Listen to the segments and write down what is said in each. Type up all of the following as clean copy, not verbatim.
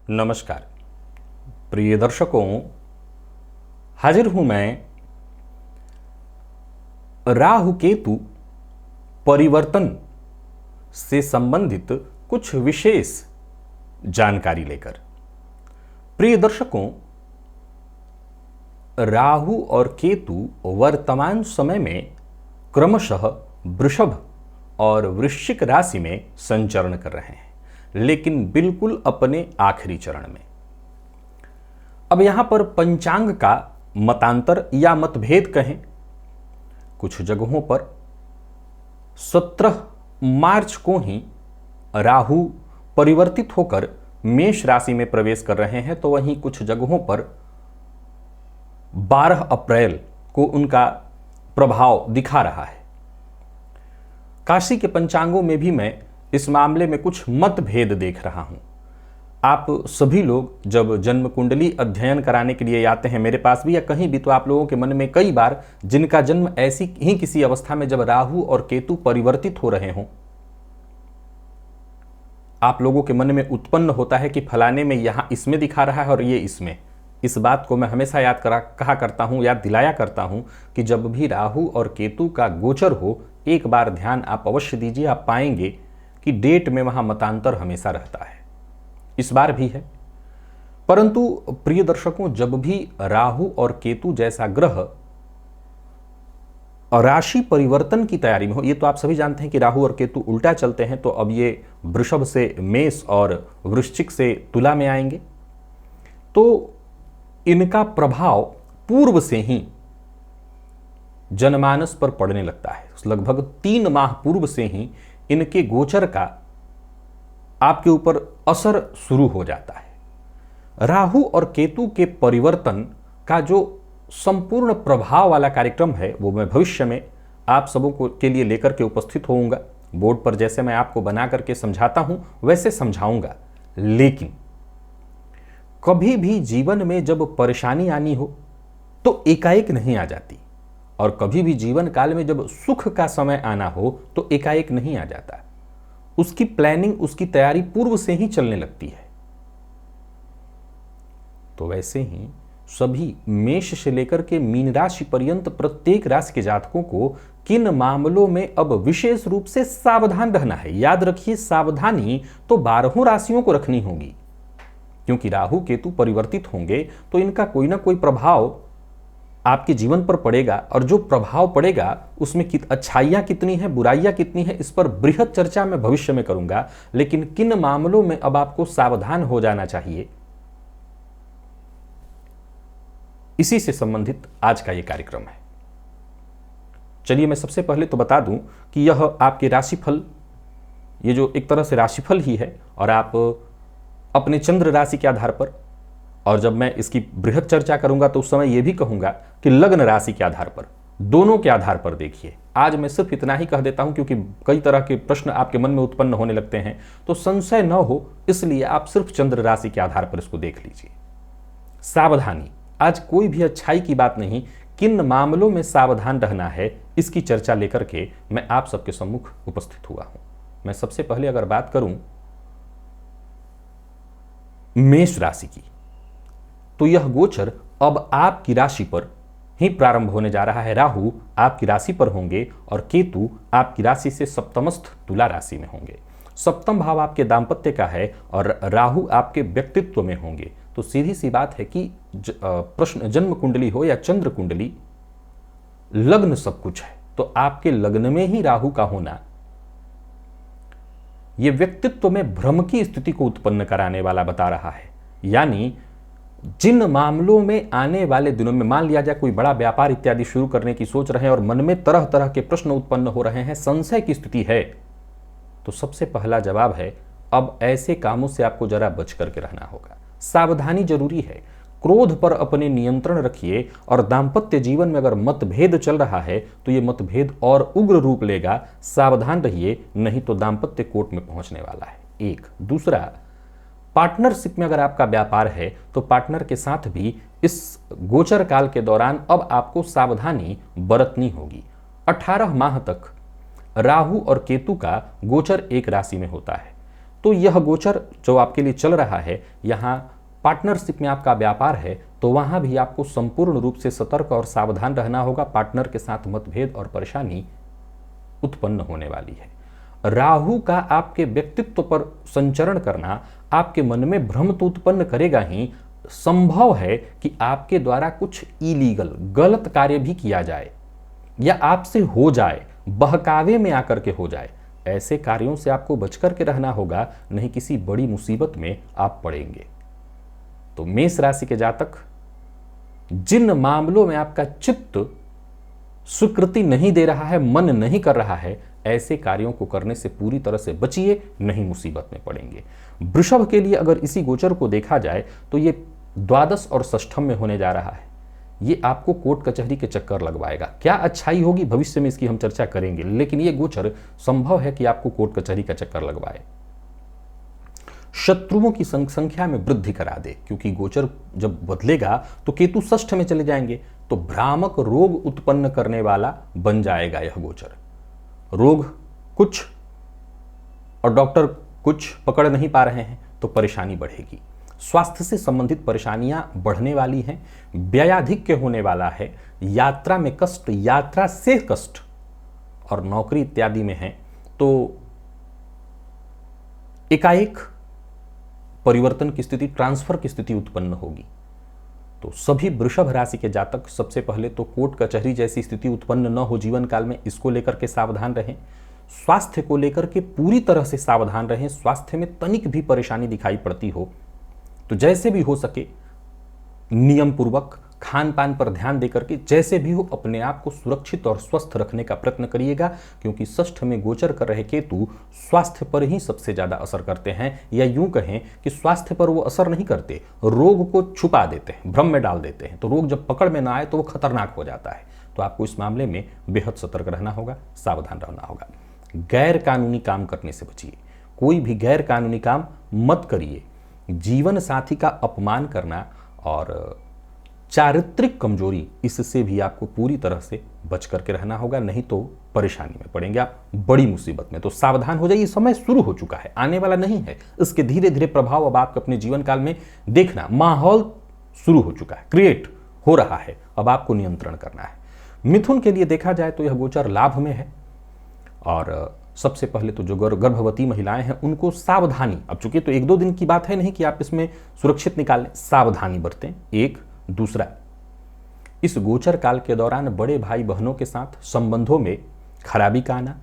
नमस्कार प्रिय दर्शकों, हाजिर हूं मैं राहु केतु परिवर्तन से संबंधित कुछ विशेष जानकारी लेकर। प्रिय दर्शकों, राहु और केतु वर्तमान समय में क्रमशः वृषभ और वृश्चिक राशि में संचरण कर रहे हैं, लेकिन बिल्कुल अपने आखिरी चरण में। अब यहां पर पंचांग का मतांतर या मतभेद कहें, कुछ जगहों पर 17 मार्च को ही राहु परिवर्तित होकर मेष राशि में प्रवेश कर रहे हैं, तो वहीं कुछ जगहों पर 12 अप्रैल को उनका प्रभाव दिखा रहा है। काशी के पंचांगों में भी मैं इस मामले में कुछ मतभेद देख रहा हूं। आप सभी लोग जब जन्म कुंडली अध्ययन कराने के लिए आते हैं मेरे पास भी या कहीं भी, तो आप लोगों के मन में कई बार जिनका जन्म ऐसी ही किसी अवस्था में जब राहु और केतु परिवर्तित हो रहे हों, आप लोगों के मन में उत्पन्न होता है कि फलाने में यहां इसमें दिखा रहा है और ये इसमें। इस बात को मैं हमेशा कहा करता हूं, याद दिलाया करता हूं कि जब भी राहु और केतु का गोचर हो, एक बार ध्यान आप अवश्य दीजिए। आप पाएंगे कि डेट में वहां मतांतर हमेशा रहता है। इस बार भी है। परंतु प्रिय दर्शकों, जब भी राहु और केतु जैसा ग्रह राशि परिवर्तन की तैयारी में हो, ये तो आप सभी जानते हैं कि राहु और केतु उल्टा चलते हैं, तो अब ये वृषभ से मेष और वृश्चिक से तुला में आएंगे, तो इनका प्रभाव पूर्व से ही जनमानस पर पड़ने लगता है। लगभग 3 माह पूर्व से ही इनके गोचर का आपके ऊपर असर शुरू हो जाता है। राहु और केतु के परिवर्तन का जो संपूर्ण प्रभाव वाला कार्यक्रम है, वो मैं भविष्य में आप सबों को के लिए लेकर के उपस्थित होऊंगा। बोर्ड पर जैसे मैं आपको बना करके समझाता हूं वैसे समझाऊंगा। लेकिन कभी भी जीवन में जब परेशानी आनी हो तो एकाएक नहीं आ जाती, और कभी भी जीवन काल में जब सुख का समय आना हो तो एकाएक नहीं आ जाता। उसकी प्लानिंग, उसकी तैयारी पूर्व से ही चलने लगती है। तो वैसे ही सभी मेष से लेकर के मीन राशि पर्यंत प्रत्येक राशि के जातकों को किन मामलों में अब विशेष रूप से सावधान रहना है। याद रखिए, सावधानी तो 12 राशियों को रखनी होगी, क्योंकि राहु केतु परिवर्तित होंगे तो इनका कोई ना कोई प्रभाव आपके जीवन पर पड़ेगा, और जो प्रभाव पड़ेगा उसमें अच्छाइयां कितनी है, बुराइयां कितनी है, इस पर बृहद चर्चा मैं भविष्य में करूंगा। लेकिन किन मामलों में अब आपको सावधान हो जाना चाहिए, इसी से संबंधित आज का यह कार्यक्रम है। चलिए मैं सबसे पहले तो बता दूं कि यह आपके राशिफल, ये जो एक तरह से राशिफल ही है, और आप अपने चंद्र राशि के आधार पर, और जब मैं इसकी बृहद चर्चा करूंगा तो उस समय यह भी कहूंगा कि लग्न राशि के आधार पर, दोनों के आधार पर देखिए। आज मैं सिर्फ इतना ही कह देता हूं क्योंकि कई तरह के प्रश्न आपके मन में उत्पन्न होने लगते हैं, तो संशय न हो इसलिए आप सिर्फ चंद्र राशि के आधार पर इसको देख लीजिए। सावधानी, आज कोई भी अच्छाई की बात नहीं, किन मामलों में सावधान रहना है इसकी चर्चा लेकर के मैं आप सबके सम्मुख उपस्थित हुआ हूं। मैं सबसे पहले अगर बात करूं मेष राशि की, तो यह गोचर अब आपकी राशि पर ही प्रारंभ होने जा रहा है। राहु आपकी राशि पर होंगे और केतु आपकी राशि से सप्तमस्थ तुला राशि में होंगे। सप्तम भाव आपके दांपत्य का है और राहु आपके व्यक्तित्व में होंगे। तो सीधी सी बात है कि प्रश्न जन्म कुंडली हो या चंद्र कुंडली, लग्न सब कुछ है, तो आपके लग्न में ही राहु का होना यह व्यक्तित्व में भ्रम की स्थिति को उत्पन्न कराने वाला बता रहा है। यानी जिन मामलों में आने वाले दिनों में, मान लिया जाए कोई बड़ा व्यापार इत्यादि शुरू करने की सोच रहे हैं और मन में तरह तरह के प्रश्न उत्पन्न हो रहे हैं, संशय की स्थिति है, तो सबसे पहला जवाब है अब ऐसे कामों से आपको जरा बच करके रहना होगा। सावधानी जरूरी है। क्रोध पर अपने नियंत्रण रखिए, और दांपत्य जीवन में अगर मतभेद चल रहा है तो यह मतभेद और उग्र रूप लेगा। सावधान रहिए, नहीं तो दांपत्य कोर्ट में पहुंचने वाला है। एक दूसरा, पार्टनरशिप में अगर आपका व्यापार है तो पार्टनर के साथ भी इस गोचर काल के दौरान अब आपको सावधानी बरतनी होगी। 18 माह तक राहु और केतु का गोचर एक राशि में होता है, तो यह गोचर जो आपके लिए चल रहा है, यहाँ पार्टनरशिप में आपका व्यापार है, तो वहाँ भी आपको संपूर्ण रूप से सतर्क और सावधान रहना होगा। पार्टनर के साथ मतभेद और परेशानी उत्पन्न होने वाली है। राहु का आपके व्यक्तित्व पर संचरण करना आपके मन में भ्रम तो उत्पन्न करेगा ही, संभव है कि आपके द्वारा कुछ इलीगल गलत कार्य भी किया जाए या आपसे हो जाए, बहकावे में आकर के हो जाए। ऐसे कार्यों से आपको बचकर के रहना होगा, नहीं किसी बड़ी मुसीबत में आप पड़ेंगे। तो मेष राशि के जातक, जिन मामलों में आपका चित्त स्वीकृति नहीं दे रहा है, मन नहीं कर रहा है, ऐसे कार्यों को करने से पूरी तरह से बचिए, नहीं मुसीबत में पड़ेंगे। वृषभ के लिए अगर इसी गोचर को देखा जाए तो ये द्वादश और षष्ठम में होने जा रहा है। ये आपको कोर्ट कचहरी के चक्कर लगवाएगा। क्या अच्छाई होगी भविष्य में, इसकी हम चर्चा करेंगे, लेकिन ये गोचर संभव है कि आपको कोर्ट कचहरी का चक्कर लगवाए। शत्रुओं की संख्या में वृद्धि करा दे, क्योंकि गोचर जब बदलेगा तो केतु षष्ठ में चले जाएंगे, तो भ्रामक रोग उत्पन्न करने वाला बन जाएगा यह गोचर। रोग कुछ और डॉक्टर कुछ पकड़ नहीं पा रहे हैं तो परेशानी बढ़ेगी। स्वास्थ्य से संबंधित परेशानियां बढ़ने वाली हैं, व्ययाधिक्य होने वाला है, यात्रा में कष्ट, यात्रा से कष्ट, और नौकरी इत्यादि में है तो एकाएक परिवर्तन की स्थिति, ट्रांसफर की स्थिति उत्पन्न होगी। तो सभी वृषभ राशि के जातक सबसे पहले तो कोर्ट कचहरी जैसी स्थिति उत्पन्न न हो जीवन काल में, इसको लेकर के सावधान रहें। स्वास्थ्य को लेकर के पूरी तरह से सावधान रहें। स्वास्थ्य में तनिक भी परेशानी दिखाई पड़ती हो तो जैसे भी हो सके नियम पूर्वक खान पान पर ध्यान देकर के जैसे भी हो अपने आप को सुरक्षित और स्वस्थ रखने का प्रयत्न करिएगा, क्योंकि षष्ठ में गोचर कर रहे केतु स्वास्थ्य पर ही सबसे ज्यादा असर करते हैं, या यूं कहें कि स्वास्थ्य पर वो असर नहीं करते, रोग को छुपा देते हैं, भ्रम में डाल देते हैं। तो रोग जब पकड़ में ना आए तो वो खतरनाक हो जाता है। तो आपको इस मामले में बेहद सतर्क रहना होगा, सावधान रहना होगा। गैर कानूनी काम करने से बचिए, कोई भी गैर कानूनी काम मत करिए। जीवन साथी का अपमान करना और चारित्रिक कमजोरी, इससे भी आपको पूरी तरह से बच करके रहना होगा, नहीं तो परेशानी में पड़ेंगे आप, बड़ी मुसीबत में। तो सावधान हो जाइए, समय शुरू हो चुका है, आने वाला नहीं है। इसके धीरे धीरे प्रभाव अब आप अपने जीवन काल में देखना, माहौल शुरू हो चुका है, क्रिएट हो रहा है, अब आपको नियंत्रण करना है। मिथुन के लिए देखा जाए तो यह गोचर लाभ में है, और सबसे पहले तो जो गर्भवती महिलाएं हैं उनको सावधानी, अब चूंकि तो 1-2 दिन की बात है नहीं कि आप इसमें सुरक्षित निकालें, सावधानी बरतें। एक दूसरा, इस गोचर काल के दौरान बड़े भाई बहनों के साथ संबंधों में खराबी का आना,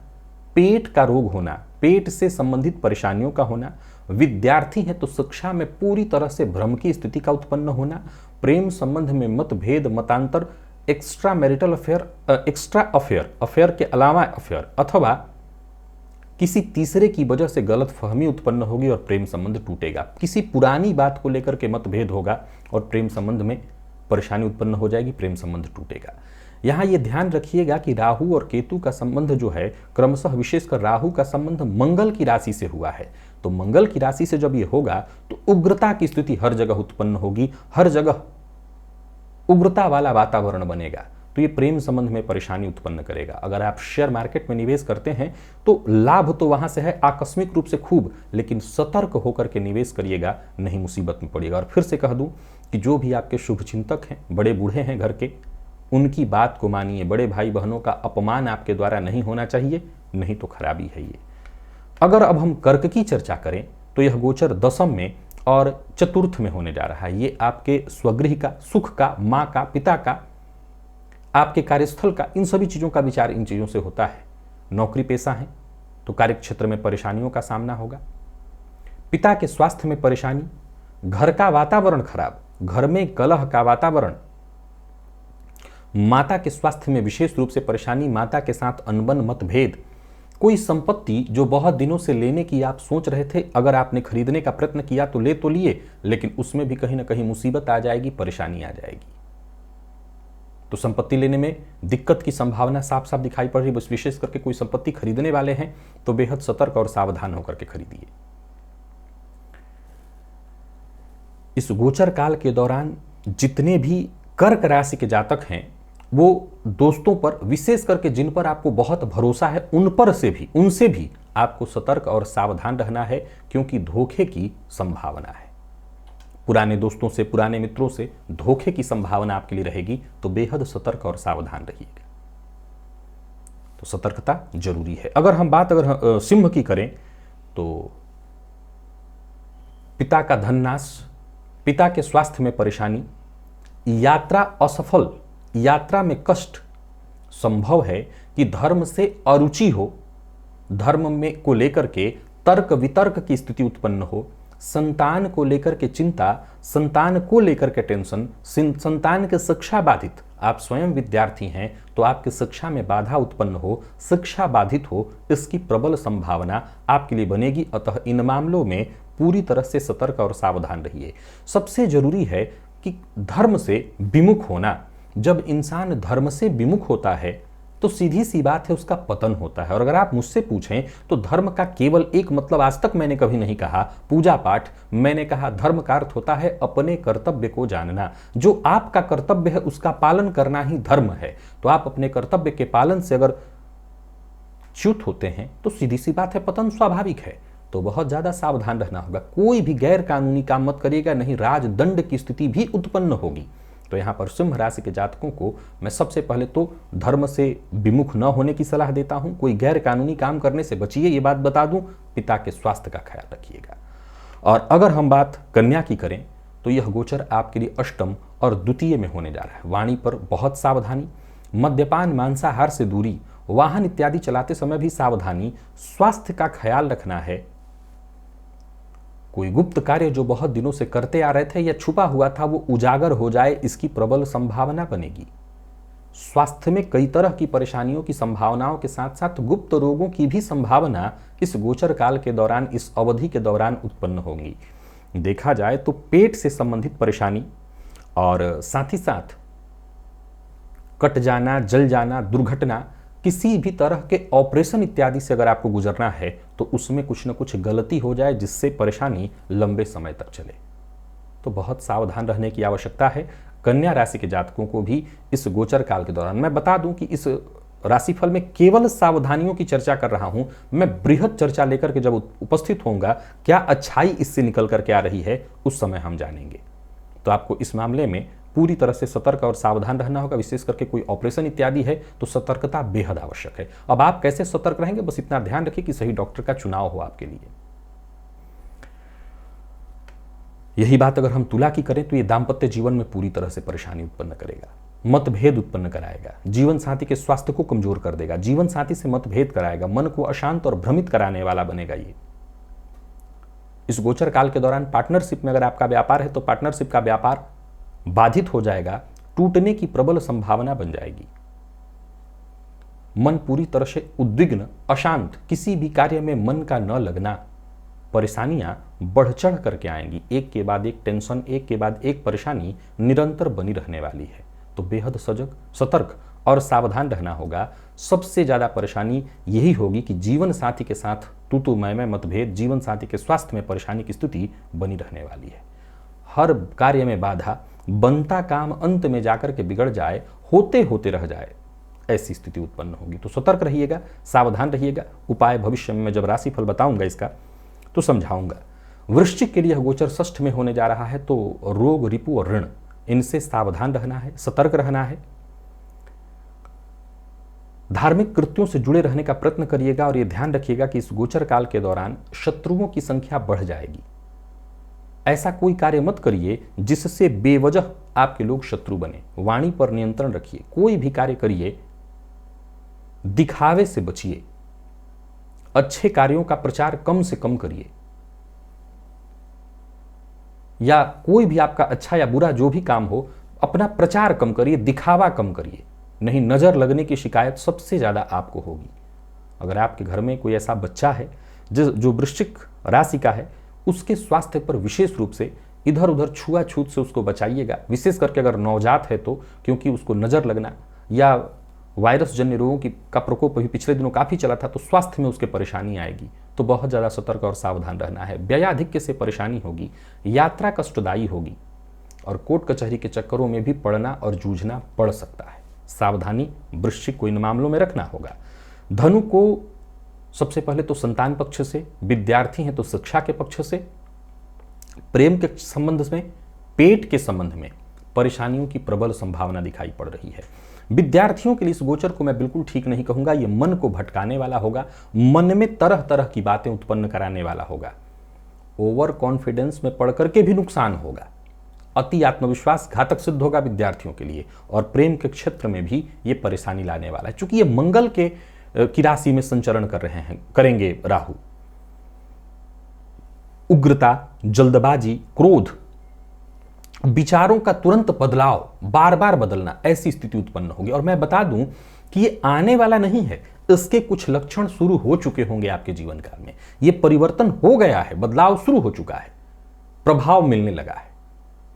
पेट का रोग होना, पेट से संबंधित परेशानियों का होना, विद्यार्थी हैं तो शिक्षा में पूरी तरह से भ्रम की स्थिति का उत्पन्न होना, प्रेम संबंध में मतभेद, मतांतर, extra marital affair, extra affair के अलावा अफेयर, अथवा किसी तीसरे की वजह से गलत फहमी उत्पन्न होगी और प्रेम संबंध टूटेगा। किसी पुरानी बात को लेकर के मतभेद होगा और प्रेम संबंध में परेशानी उत्पन्न हो जाएगी, प्रेम संबंध टूटेगा। यहां यह ध्यान रखिएगा कि राहु और केतु का संबंध जो है, क्रमशः विशेषकर राहु का संबंध मंगल की राशि से हुआ है। तो मंगल की राशि से जब यह होगा तो उग्रता की स्थिति हर जगह उत्पन्न होगी, हर जगह उग्रता वाला वातावरण बनेगा, तो ये प्रेम संबंध में परेशानी उत्पन्न करेगा। अगर आप शेयर मार्केट में निवेश करते हैं तो लाभ तो वहां से है आकस्मिक रूप से खूब, लेकिन सतर्क होकर के निवेश करिएगा, नहीं मुसीबत में पड़ेगा। और फिर से कह दूं कि जो भी आपके शुभचिंतक हैं, बड़े बूढ़े हैं घर के, उनकी बात को मानिए। बड़े भाई बहनों का अपमान आपके द्वारा नहीं होना चाहिए, नहीं तो खराबी है ये। अगर अब हम कर्क की चर्चा करें तो यह गोचर दशम में और चतुर्थ में होने जा रहा है। ये आपके स्वगृह का, सुख का, माँ का, पिता का, आपके कार्यस्थल का, इन सभी चीज़ों का विचार इन चीज़ों से होता है। नौकरी पेशा है तो कार्य क्षेत्र में परेशानियों का सामना होगा, पिता के स्वास्थ्य में परेशानी, घर का वातावरण खराब, घर में कलह का वातावरण, माता के स्वास्थ्य में विशेष रूप से परेशानी, माता के साथ अनबन, मतभेद, कोई संपत्ति जो बहुत दिनों से लेने की आप सोच रहे थे, अगर आपने खरीदने का प्रयत्न किया तो ले तो लिए, लेकिन उसमें भी कहीं ना कहीं मुसीबत आ जाएगी, परेशानी आ जाएगी। तो संपत्ति लेने में दिक्कत की संभावना साफ साफ दिखाई पड़ रही है। बस विशेष करके कोई संपत्ति खरीदने वाले हैं तो बेहद सतर्क और सावधान होकर के खरीदिए। इस गोचर काल के दौरान जितने भी कर्क राशि के जातक हैं वो दोस्तों पर, विशेष करके जिन पर आपको बहुत भरोसा है, उनसे भी आपको सतर्क और सावधान रहना है, क्योंकि धोखे की संभावना है। पुराने दोस्तों से, पुराने मित्रों से धोखे की संभावना आपके लिए रहेगी, तो बेहद सतर्क और सावधान रहिएगा। तो सतर्कता जरूरी है। अगर हम बात सिंह की करें तो पिता का धन नाश, पिता के स्वास्थ्य में परेशानी, यात्रा असफल, यात्रा में कष्ट, संभव है कि धर्म से अरुचि हो, धर्म में को लेकर के तर्क वितर्क की स्थिति उत्पन्न हो, संतान को लेकर के चिंता, संतान को लेकर के टेंशन, संतान की शिक्षा बाधित, आप स्वयं विद्यार्थी हैं तो आपकी शिक्षा में बाधा उत्पन्न हो, शिक्षा बाधित हो, इसकी प्रबल संभावना आपके लिए बनेगी। अतः इन मामलों में पूरी तरह से सतर्क और सावधान रहिए। सबसे जरूरी है कि धर्म से विमुख होना। जब इंसान धर्म से विमुख होता है तो सीधी सी बात है, उसका पतन होता है। और अगर आप मुझसे पूछें तो धर्म का केवल एक मतलब आज तक मैंने कभी नहीं कहा पूजा पाठ। मैंने कहा धर्म का अर्थ होता है अपने कर्तव्य को जानना। जो आपका कर्तव्य है उसका पालन करना ही धर्म है। तो आप अपने कर्तव्य के पालन से अगर च्युत होते हैं तो सीधी सी बात है, पतन स्वाभाविक है। तो बहुत ज्यादा सावधान रहना होगा। कोई भी गैर कानूनी काम मत करिएगा, नहीं राजदंड की स्थिति भी उत्पन्न होगी। तो यहाँ पर सिंह राशि के जातकों को मैं सबसे पहले तो धर्म से विमुख न होने की सलाह देता हूं। कोई गैर कानूनी काम करने से बचिए, ये बात बता दूं। पिता के स्वास्थ्य का ख्याल रखिएगा। और अगर हम बात कन्या की करें तो यह गोचर आपके लिए अष्टम और द्वितीय में होने जा रहा है। वाणी पर बहुत सावधानी, मद्यपान, मांसाहार से दूरी, वाहन इत्यादि चलाते समय भी सावधानी, स्वास्थ्य का ख्याल रखना है। कोई गुप्त कार्य जो बहुत दिनों से करते आ रहे थे या छुपा हुआ था वो उजागर हो जाए, इसकी प्रबल संभावना बनेगी। स्वास्थ्य में कई तरह की परेशानियों की संभावनाओं के साथ साथ गुप्त रोगों की भी संभावना इस गोचर काल के दौरान, इस अवधि के दौरान उत्पन्न होगी। देखा जाए तो पेट से संबंधित परेशानी और साथ ही साथ कट जाना, जल जाना, दुर्घटना, किसी भी तरह के ऑपरेशन इत्यादि से अगर आपको गुजरना है तो उसमें कुछ न कुछ गलती हो जाए जिससे परेशानी लंबे समय तक चले। तो बहुत सावधान रहने की आवश्यकता है कन्या राशि के जातकों को भी इस गोचर काल के दौरान। मैं बता दूं कि इस राशिफल में केवल सावधानियों की चर्चा कर रहा हूं। मैं बृहद चर्चा लेकर के जब उपस्थित होऊंगा, क्या अच्छाई इससे निकल करके आ रही है, उस समय हम जानेंगे। तो आपको इस मामले में पूरी तरह से सतर्क और सावधान रहना होगा। विशेष करके कोई ऑपरेशन इत्यादि है तो सतर्कता बेहद आवश्यक है। अब आप कैसे सतर्क रहेंगे, बस इतना ध्यान रखिए कि सही डॉक्टर का चुनाव हो आपके लिए। यही बात अगर हम तुला की करें तो ये दाम्पत्य जीवन में पूरी तरह से परेशानी उत्पन्न करेगा, मतभेद उत्पन्न कराएगा, जीवन साथी के स्वास्थ्य को कमजोर कर देगा, जीवन साथी से मतभेद कराएगा, मन को अशांत और भ्रमित कराने वाला बनेगा। ये इस गोचर काल के दौरान पार्टनरशिप में अगर आपका व्यापार है तो पार्टनरशिप का व्यापार बाधित हो जाएगा, टूटने की प्रबल संभावना बन जाएगी। मन पूरी तरह से उद्विग्न, अशांत, किसी भी कार्य में मन का न लगना, परेशानियां बढ़ चढ़ करके आएंगी। एक के बाद एक टेंशन, एक के बाद एक परेशानी निरंतर बनी रहने वाली है। तो बेहद सजग, सतर्क और सावधान रहना होगा। सबसे ज्यादा परेशानी यही होगी कि जीवन साथी के साथ तू मैं मतभेद, जीवन साथी के स्वास्थ्य में परेशानी की स्थिति बनी रहने वाली है। हर कार्य में बाधा, बनता काम अंत में जाकर के बिगड़ जाए, होते होते रह जाए, ऐसी स्थिति उत्पन्न होगी। तो सतर्क रहिएगा, सावधान रहिएगा। उपाय भविष्य में मैं जब राशिफल बताऊंगा इसका तो समझाऊंगा। वृश्चिक के लिए यह गोचर षष्ठ में होने जा रहा है, तो रोग, रिपु और ऋण, इनसे सावधान रहना है, सतर्क रहना है। धार्मिक कृत्यों से जुड़े रहने का प्रयत्न करिएगा और यह ध्यान रखिएगा कि इस गोचर काल के दौरान शत्रुओं की संख्या बढ़ जाएगी। ऐसा कोई कार्य मत करिए जिससे बेवजह आपके लोग शत्रु बने। वाणी पर नियंत्रण रखिए। कोई भी कार्य करिए, दिखावे से बचिए। अच्छे कार्यों का प्रचार कम से कम करिए, या कोई भी आपका अच्छा या बुरा जो भी काम हो, अपना प्रचार कम करिए, दिखावा कम करिए। नहीं, नजर लगने की शिकायत सबसे ज्यादा आपको होगी। अगर आपके घर में कोई ऐसा बच्चा है जो वृश्चिक राशि का है, उसके स्वास्थ्य पर विशेष रूप से इधर उधर छुआछूत से उसको बचाइएगा। विशेष करके अगर नवजात है तो, क्योंकि उसको नजर लगना या वायरस जन्य रोगों का प्रकोप भी पिछले दिनों काफी चला था, तो स्वास्थ्य में उसके परेशानी आएगी। तो बहुत ज्यादा सतर्क और सावधान रहना है। व्ययाधिक्य से परेशानी होगी, यात्रा कष्टदायी होगी और कोर्ट कचहरी के चक्करों में भी पड़ना और जूझना पड़ सकता है। सावधानी वृश्चिक को इन मामलों में रखना होगा। धनु को सबसे पहले तो संतान पक्ष से, विद्यार्थी हैं तो शिक्षा के पक्ष से, प्रेम के संबंध में, पेट के संबंध में परेशानियों की प्रबल संभावना दिखाई पड़ रही है। विद्यार्थियों के लिए इस गोचर को मैं बिल्कुल ठीक नहीं कहूंगा, यह मन को भटकाने वाला होगा, मन में तरह तरह की बातें उत्पन्न कराने वाला होगा, ओवर कॉन्फिडेंस में पढ़ करके भी नुकसान होगा, अति आत्मविश्वास घातक सिद्ध होगा विद्यार्थियों के लिए, और प्रेम के क्षेत्र में भी ये परेशानी लाने वाला है। चूंकि ये मंगल की राशि में संचरण करेंगे राहु। उग्रता, जल्दबाजी, क्रोध, विचारों का तुरंत बदलाव, बार बार बदलना, ऐसी स्थिति उत्पन्न होगी। और मैं बता दूं कि ये आने वाला नहीं है, इसके कुछ लक्षण शुरू हो चुके होंगे आपके जीवन काल में। ये परिवर्तन हो गया है, बदलाव शुरू हो चुका है, प्रभाव मिलने लगा है।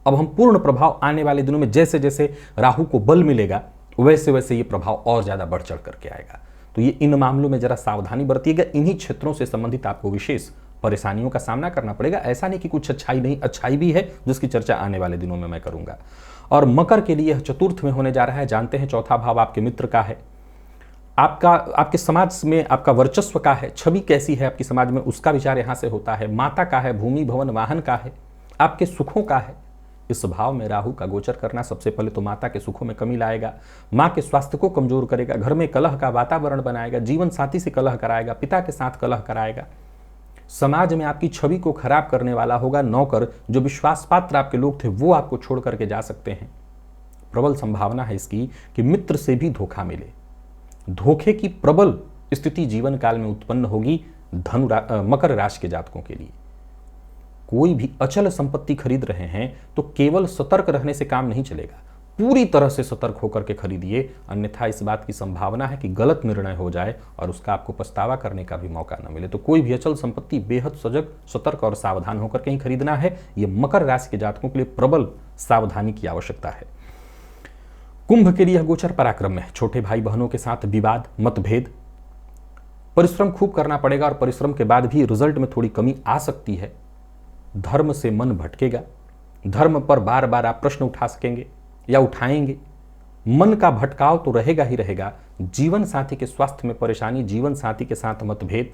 अब हम पूर्ण प्रभाव आने वाले दिनों में, जैसे जैसे राहु को बल मिलेगा वैसे वैसे ये प्रभाव और ज्यादा बढ़ चढ़ करके आएगा। तो ये इन मामलों में जरा सावधानी बरतिएगा। इन्हीं क्षेत्रों से संबंधित आपको विशेष परेशानियों का सामना करना पड़ेगा। ऐसा नहीं कि कुछ अच्छाई नहीं, अच्छाई भी है जिसकी चर्चा आने वाले दिनों में मैं करूंगा। और मकर के लिए चतुर्थ में होने जा रहा है। जानते हैं चौथा भाव आपके मित्र का है, आपके समाज में आपका वर्चस्व का है, छवि कैसी है आपकी समाज में उसका विचार यहां से होता है। माता का है, भूमि भवन वाहन का है, आपके सुखों का है। इस भाव में राहु का गोचर करना सबसे पहले तो माता के सुखों में कमी लाएगा, मां के स्वास्थ्य को कमजोर करेगा, घर में कलह का वातावरण बनाएगा, जीवन साथी से कलह कराएगा, पिता के साथ कलह कराएगा, समाज में आपकी छवि को खराब करने वाला होगा। नौकर, जो विश्वास पात्र आपके लोग थे वो आपको छोड़ करके जा सकते हैं। प्रबल संभावना है इसकी कि मित्र से भी धोखा मिले। धोखे की प्रबल स्थिति जीवन काल में उत्पन्न होगी मकर राशि के जातकों के लिए। कोई भी अचल संपत्ति खरीद रहे हैं तो केवल सतर्क रहने से काम नहीं चलेगा, पूरी तरह से सतर्क होकर के खरीदिए, अन्यथा इस बात की संभावना है कि गलत निर्णय हो जाए और उसका आपको पछतावा करने का भी मौका न मिले। तो कोई भी अचल संपत्ति बेहद सजग, सतर्क और सावधान होकर के ही खरीदना है। यह मकर राशि के जातकों के लिए प्रबल सावधानी की आवश्यकता है। कुंभ के लिए यह गोचर पराक्रम में है। छोटे भाई बहनों के साथ विवाद, मतभेद, परिश्रम खूब करना पड़ेगा और परिश्रम के बाद भी रिजल्ट में थोड़ी कमी आ सकती है। धर्म से मन भटकेगा, धर्म पर बार बार आप प्रश्न उठा सकेंगे या उठाएंगे। मन का भटकाव तो रहेगा ही रहेगा। जीवन साथी के स्वास्थ्य में परेशानी, जीवन साथी के साथ मतभेद,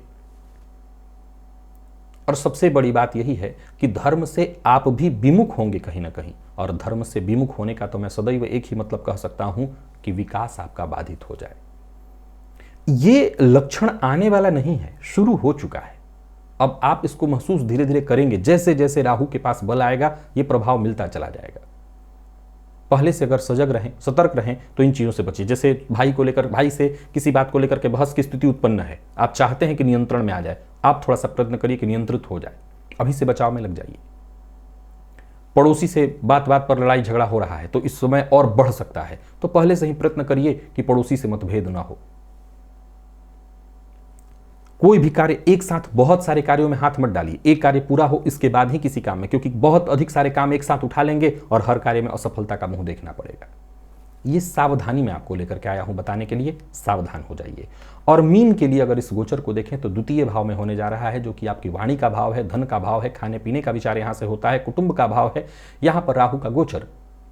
और सबसे बड़ी बात यही है कि धर्म से आप भी विमुख होंगे कहीं ना कहीं। और धर्म से विमुख होने का तो मैं सदैव एक ही मतलब कह सकता हूं कि विकास आपका बाधित हो जाए। ये लक्षण आने वाला नहीं है, शुरू हो चुका है। अब आप इसको महसूस धीरे धीरे करेंगे। जैसे जैसे राहु के पास बल आएगा ये प्रभाव मिलता चला जाएगा। पहले से अगर सजग रहें, सतर्क रहें तो इन चीजों से बचिए। जैसे भाई से किसी बात को लेकर के बहस की स्थिति उत्पन्न है, आप चाहते हैं कि नियंत्रण में आ जाए, आप थोड़ा सा प्रयत्न करिए कि नियंत्रित हो जाए, अभी से बचाव में लग जाइए। पड़ोसी से बात बात पर लड़ाई झगड़ा हो रहा है तो इस समय और बढ़ सकता है, तो पहले से ही प्रयत्न करिए कि पड़ोसी से मतभेद ना हो। कोई भी कार्य एक साथ बहुत सारे कार्यों में हाथ मत डालिए। एक कार्य पूरा हो इसके बाद ही किसी काम में, क्योंकि बहुत अधिक सारे काम एक साथ उठा लेंगे और हर कार्य में असफलता का मुंह देखना पड़ेगा। ये सावधानी मैं आपको लेकर के आया हूं बताने के लिए, सावधान हो जाइए। और मीन के लिए अगर इस गोचर को देखें तो द्वितीय भाव में होने जा रहा है, जो कि आपकी वाणी का भाव है, धन का भाव है, खाने पीने का विचार यहां से होता है, कुटुंब का भाव है। यहां पर राहु का गोचर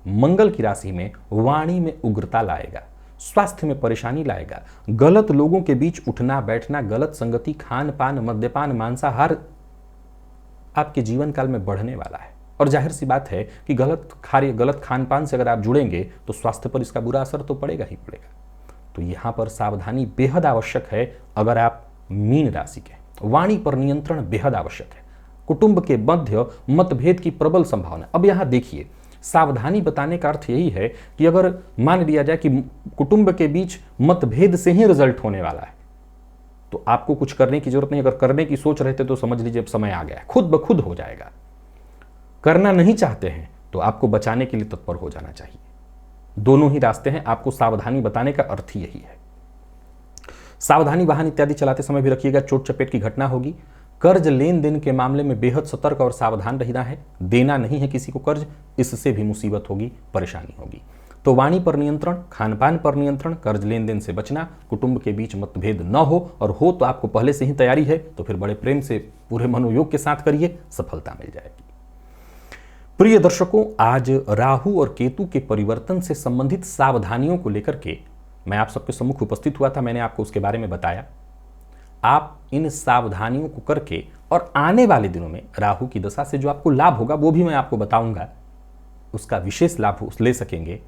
मंगल की राशि में वाणी में उग्रता लाएगा, स्वास्थ्य में परेशानी लाएगा, गलत लोगों के बीच उठना बैठना, गलत संगति, खान पान, मद्यपान, मांसाहार आपके जीवन काल में बढ़ने वाला है। और जाहिर सी बात है कि गलत खान पान से अगर आप जुड़ेंगे तो स्वास्थ्य पर इसका बुरा असर तो पड़ेगा ही पड़ेगा। तो यहां पर सावधानी बेहद आवश्यक है। अगर आप मीन राशि के, वाणी पर नियंत्रण बेहद आवश्यक है। कुटुंब के मध्य मतभेद की प्रबल संभावना। अब यहां देखिए, सावधानी बताने का अर्थ यही है कि अगर मान लिया जाए कि कुटुंब के बीच मतभेद से ही रिजल्ट होने वाला है तो आपको कुछ करने की जरूरत नहीं। अगर करने की सोच रहे थे तो समझ लीजिए अब समय आ गया, खुद ब खुद हो जाएगा। करना नहीं चाहते हैं तो आपको बचाने के लिए तत्पर हो जाना चाहिए। दोनों ही रास्ते हैं, आपको सावधानी बताने का अर्थ ही यही है। सावधानी वाहन इत्यादि चलाते समय भी रखिएगा, चोट चपेट की घटना होगी। कर्ज लेन देन के मामले में बेहद सतर्क और सावधान रहना है, देना नहीं है किसी को कर्ज, इससे भी मुसीबत होगी, परेशानी होगी। तो वाणी पर नियंत्रण, खान पान पर नियंत्रण, कर्ज लेन देन से बचना, कुटुंब के बीच मतभेद न हो, और हो तो आपको पहले से ही तैयारी है तो फिर बड़े प्रेम से पूरे मनोयोग के साथ करिए, सफलता मिल जाएगी। प्रिय दर्शकों, आज राहु और केतु के परिवर्तन से संबंधित सावधानियों को लेकर के मैं आप सबके सम्मुख उपस्थित हुआ था। मैंने आपको उसके बारे में बताया। आप इन सावधानियों को करके और आने वाले दिनों में राहु की दशा से जो आपको लाभ होगा वो भी मैं आपको बताऊंगा, उसका विशेष लाभ ले सकेंगे।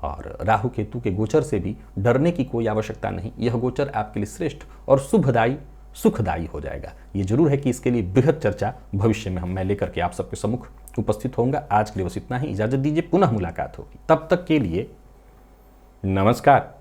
और राहु केतु के गोचर से भी डरने की कोई आवश्यकता नहीं। यह गोचर आपके लिए श्रेष्ठ और शुभदायी सुखदायी हो जाएगा। ये जरूर है कि इसके लिए बृहद चर्चा भविष्य में मैं लेकर के आप सबके सम्मुख उपस्थित होऊंगा। आज के लिए बस इतना ही, इजाजत दीजिए, पुनः मुलाकात होगी। तब तक के लिए नमस्कार।